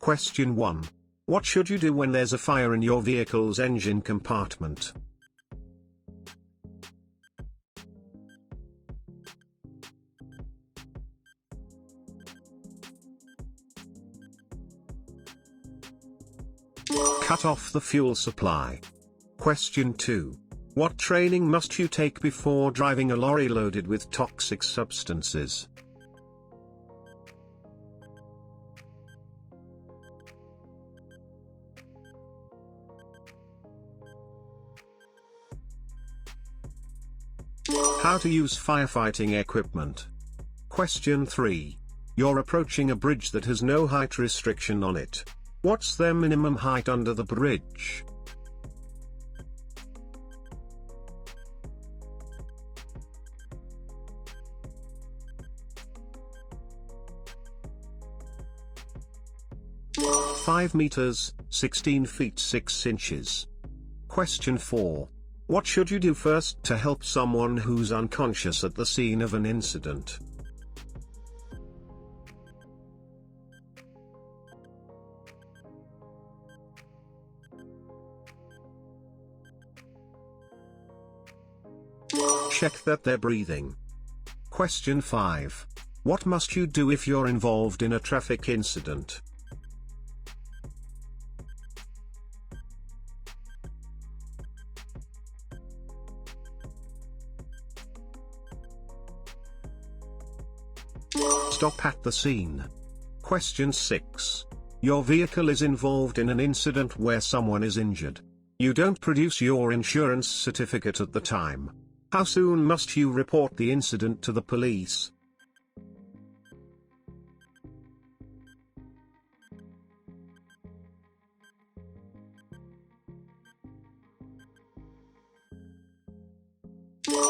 Question 1. What should you do when there's a fire in your vehicle's engine compartment? Cut off the fuel supply. Question 2. What training must you take before driving a lorry loaded with toxic substances? How to use firefighting equipment. Question 3. You're approaching a bridge that has no height restriction on it. What's their minimum height under the bridge? "5 meters, 16 feet 6 inches. Question 4. What should you do first to help someone who's unconscious at the scene of an incident? Check that they're breathing. Question 5. What must you do if you're involved in a traffic incident? Stop at the scene. Question 6. Your vehicle is involved in an incident where someone is injured. You don't produce your insurance certificate at the time. How soon must you report the incident to the police?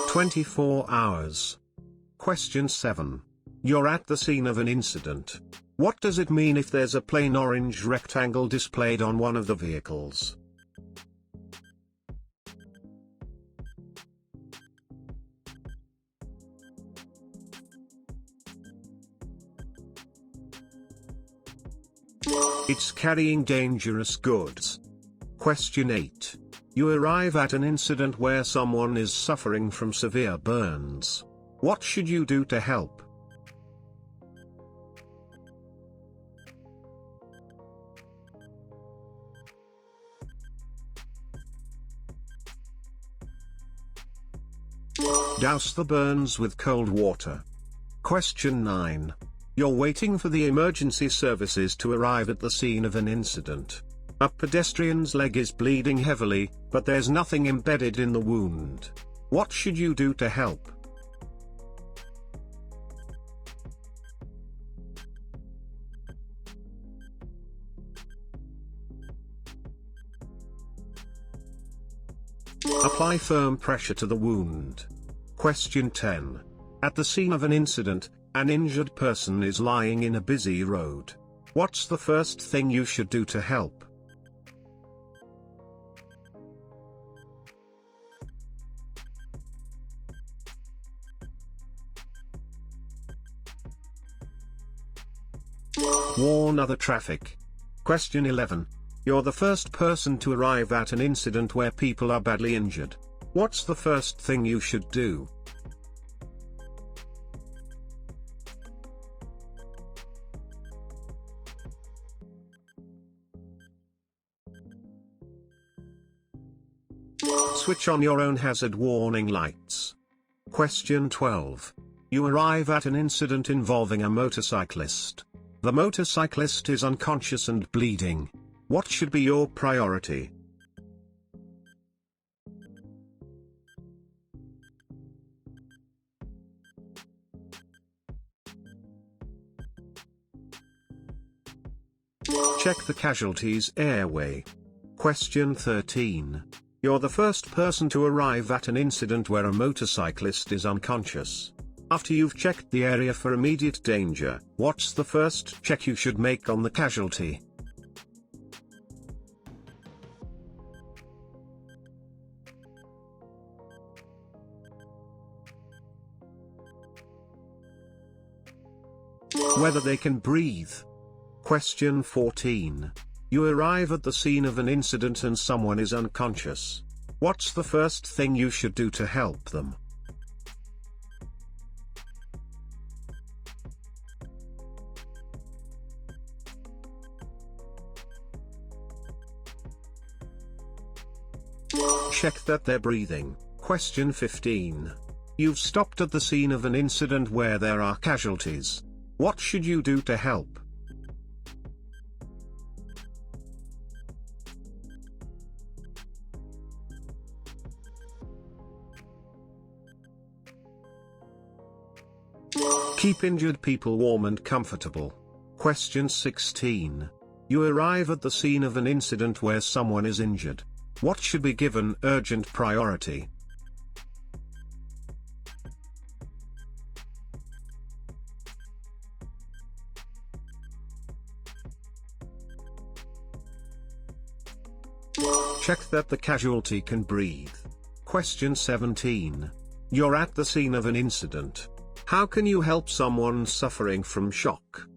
"24 hours. Question 7. You're at the scene of an incident. What does it mean if there's a plain orange rectangle displayed on one of the vehicles? It's carrying dangerous goods. Question 8. You arrive at an incident where someone is suffering from severe burns. What should you do to help? Douse the burns with cold water. Question 9. You're waiting for the emergency services to arrive at the scene of an incident. A pedestrian's leg is bleeding heavily, but there's nothing embedded in the wound. What should you do to help? Apply firm pressure to the wound. Question 10. At the scene of an incident, an injured person is lying in a busy road. What's the first thing you should do to help? Warn other traffic. Question 11. You're the first person to arrive at an incident where people are badly injured. What's the first thing you should do? Switch on your own hazard warning lights. Question 12. You arrive at an incident involving a motorcyclist. The motorcyclist is unconscious and bleeding. What should be your priority? Check the casualty's airway. Question 13. You're the first person to arrive at an incident where a motorcyclist is unconscious. After you've checked the area for immediate danger, what's the first check you should make on the casualty? Whether they can breathe. Question 14. You arrive at the scene of an incident and someone is unconscious. What's the first thing you should do to help them? Check that they're breathing. Question 15. You've stopped at the scene of an incident where there are casualties. What should you do to help? Keep injured people warm and comfortable. Question 16. You arrive at the scene of an incident where someone is injured. What should be given urgent priority? Check that the casualty can breathe. Question 17. You're at the scene of an incident. How can you help someone suffering from shock?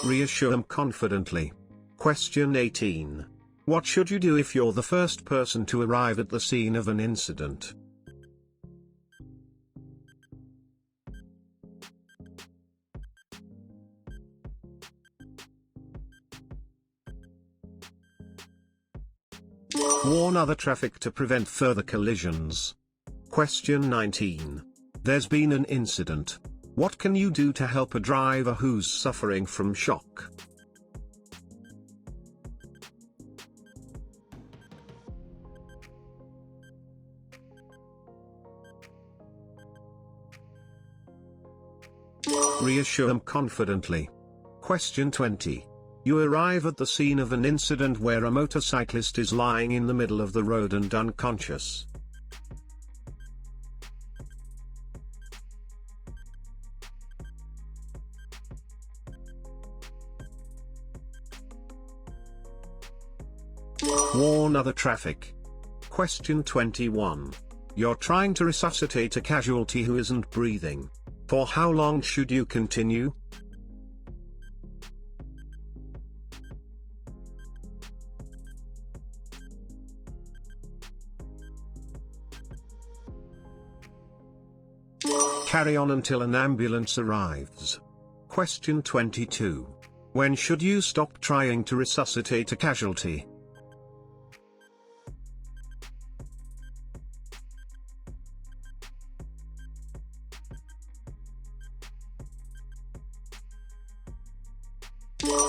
Reassure them confidently. Question 18. What should you do if you're the first person to arrive at the scene of an incident? Warn other traffic to prevent further collisions. Question 19. There's been an incident. What can you do to help a driver who's suffering from shock? Reassure them confidently. Question 20. You arrive at the scene of an incident where a motorcyclist is lying in the middle of the road and unconscious. Warn other traffic. Question 21. You're trying to resuscitate a casualty who isn't breathing. For how long should you continue? Carry on until an ambulance arrives. Question 22. When should you stop trying to resuscitate a casualty?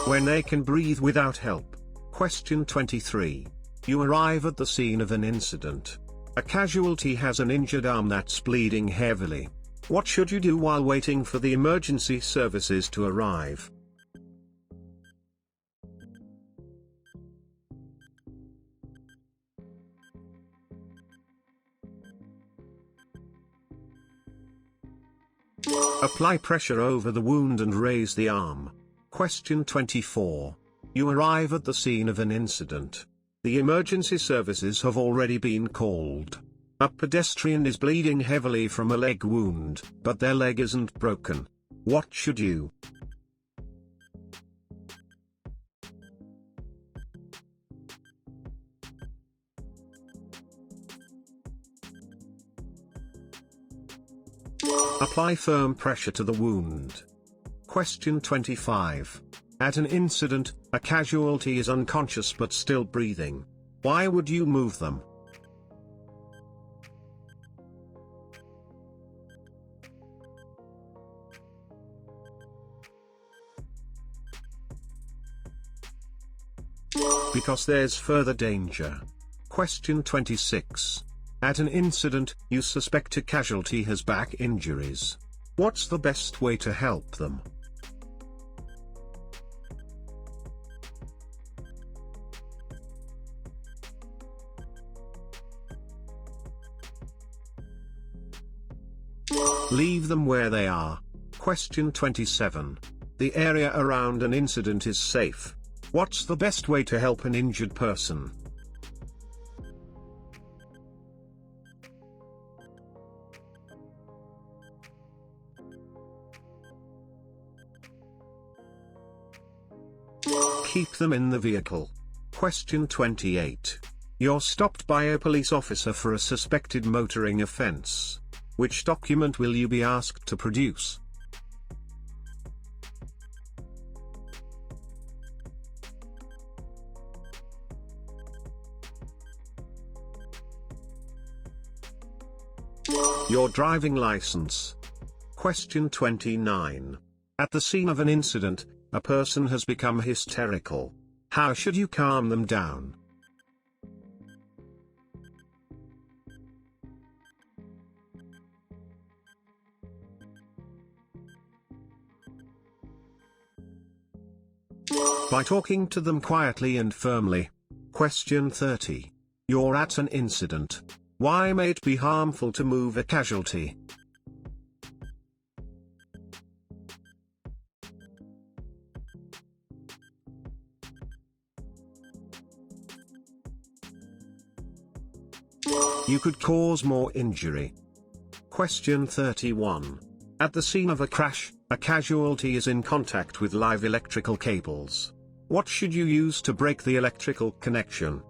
When they can breathe without help. Question 23. You arrive at the scene of an incident. A casualty has an injured arm that's bleeding heavily. What should you do while waiting for the emergency services to arrive? Apply pressure over the wound and raise the arm. Question 24. You arrive at the scene of an incident. The emergency services have already been called. A pedestrian is bleeding heavily from a leg wound, but their leg isn't broken. What should you? Apply firm pressure to the wound. Question 25. At an incident, a casualty is unconscious but still breathing. Why would you move them? Because there's further danger. Question 26. At an incident, you suspect a casualty has back injuries. What's the best way to help them? Leave them where they are. Question 27. The area around an incident is safe. What's the best way to help an injured person? keep them in the vehicle? Question 28. You're stopped by a police officer for a suspected motoring offense. Which document will you be asked to produce? Your driving license. Question 29. At the scene of an incident, a person has become hysterical. How should you calm them down? By talking to them quietly and firmly. Question 30. You're at an incident. Why may it be harmful to move a casualty? You could cause more injury. Question 31. At the scene of a crash, a casualty is in contact with live electrical cables. What should you use to break the electrical connection?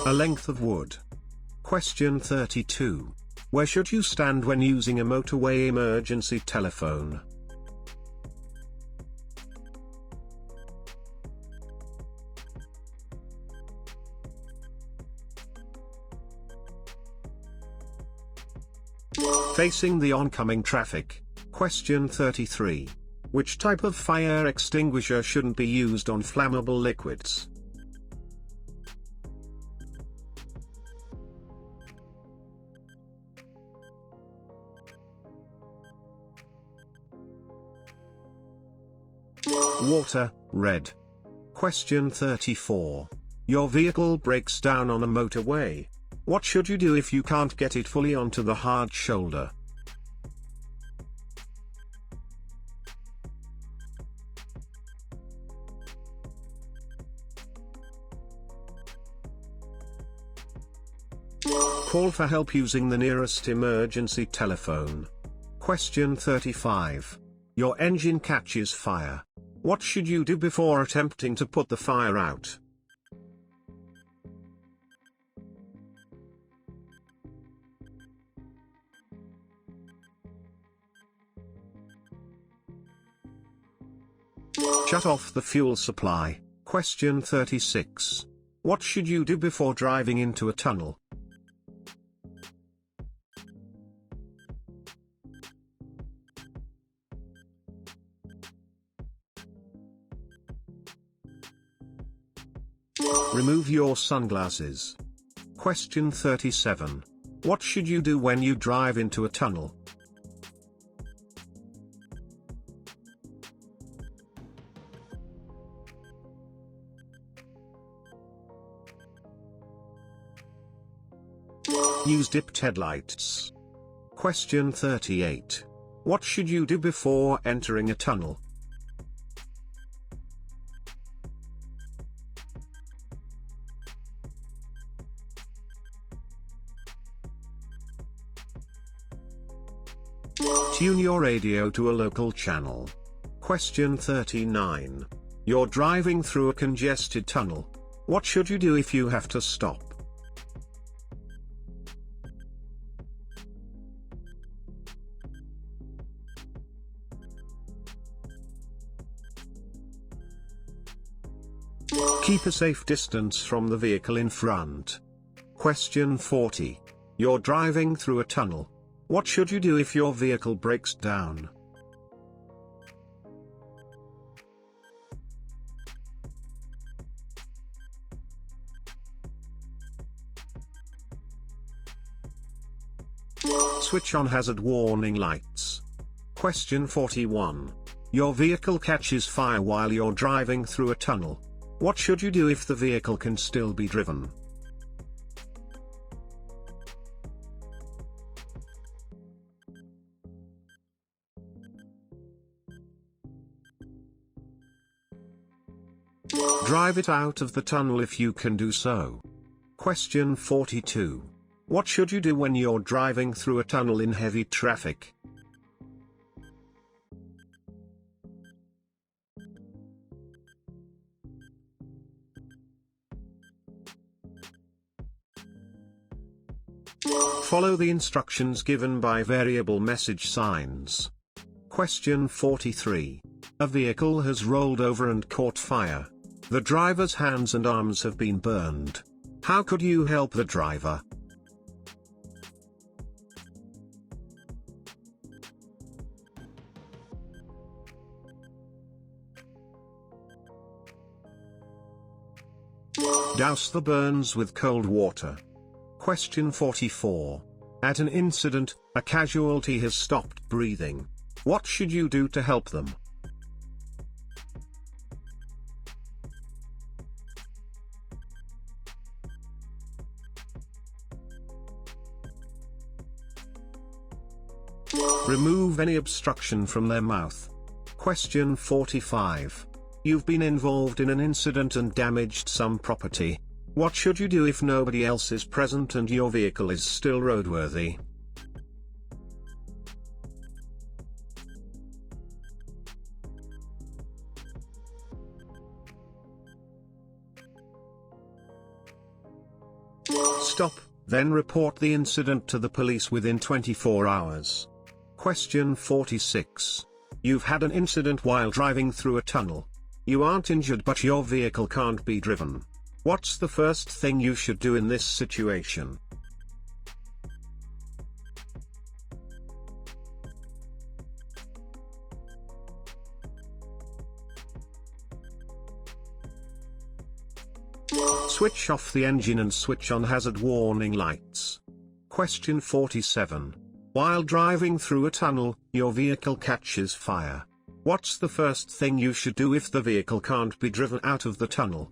A length of wood. Question 32. Where should you stand when using a motorway emergency telephone? Facing the oncoming traffic. Question 33. Which type of fire extinguisher shouldn't be used on flammable liquids? Water, red. Question 34. Your vehicle breaks down on a motorway. What should you do if you can't get it fully onto the hard shoulder? Call for help using the nearest emergency telephone. Question 35. Your engine catches fire. What should you do before attempting to put the fire out? Shut off the fuel supply. Question 36. What should you do before driving into a tunnel? Remove your sunglasses. Question 37. What should you do when you drive into a tunnel? Use dipped headlights. Question 38. What should you do before entering a tunnel? Tune your radio to a local channel. Question 39. You're driving through a congested tunnel. What should you do if you have to stop? Keep a safe distance from the vehicle in front. Question 40. You're driving through a tunnel. What should you do if your vehicle breaks down? Switch on hazard warning lights. Question 41. Your vehicle catches fire while you're driving through a tunnel. What should you do if the vehicle can still be driven? Drive it out of the tunnel if you can do so. Question 42. What should you do when you're driving through a tunnel in heavy traffic? Follow the instructions given by variable message signs. Question 43. A vehicle has rolled over and caught fire. The driver's hands and arms have been burned. How could you help the driver? Douse the burns with cold water. Question 44. At an incident, a casualty has stopped breathing. What should you do to help them? Remove any obstruction from their mouth. Question 45. You've been involved in an incident and damaged some property. What should you do if nobody else is present and your vehicle is still roadworthy? Stop, then report the incident to the police within 24 hours. Question 46. You've had an incident while driving through a tunnel. You aren't injured but your vehicle can't be driven. What's the first thing you should do in this situation? Switch off the engine and switch on hazard warning lights. Question 47. While driving through a tunnel, your vehicle catches fire. What's the first thing you should do if the vehicle can't be driven out of the tunnel?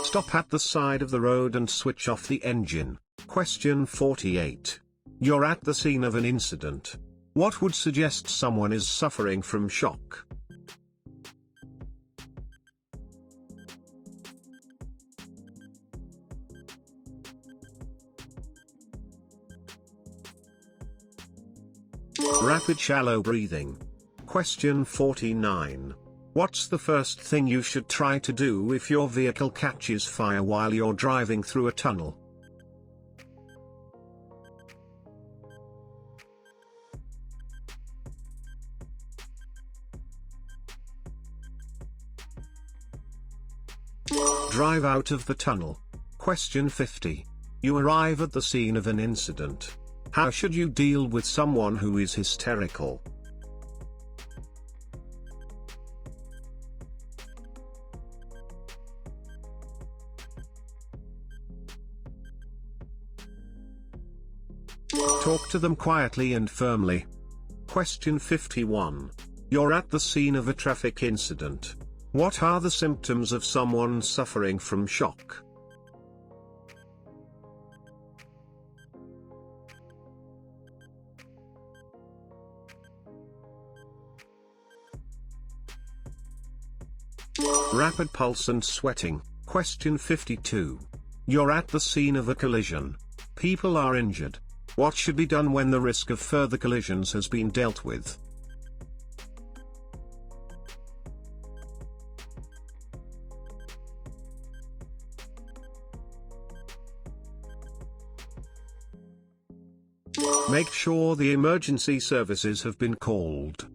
Stop at the side of the road and switch off the engine. Question 48. You're at the scene of an incident. What would suggest someone is suffering from shock? Rapid shallow breathing. Question 49. What's the first thing you should try to do if your vehicle catches fire while you're driving through a tunnel? Drive out of the tunnel. Question 50. You arrive at the scene of an incident. How should you deal with someone who is hysterical? Talk to them quietly and firmly. Question 51. You're at the scene of a traffic incident. What are the symptoms of someone suffering from shock? Rapid pulse and sweating. Question 52. You're at the scene of a collision. People are injured. What should be done when the risk of further collisions has been dealt with? Make sure the emergency services have been called.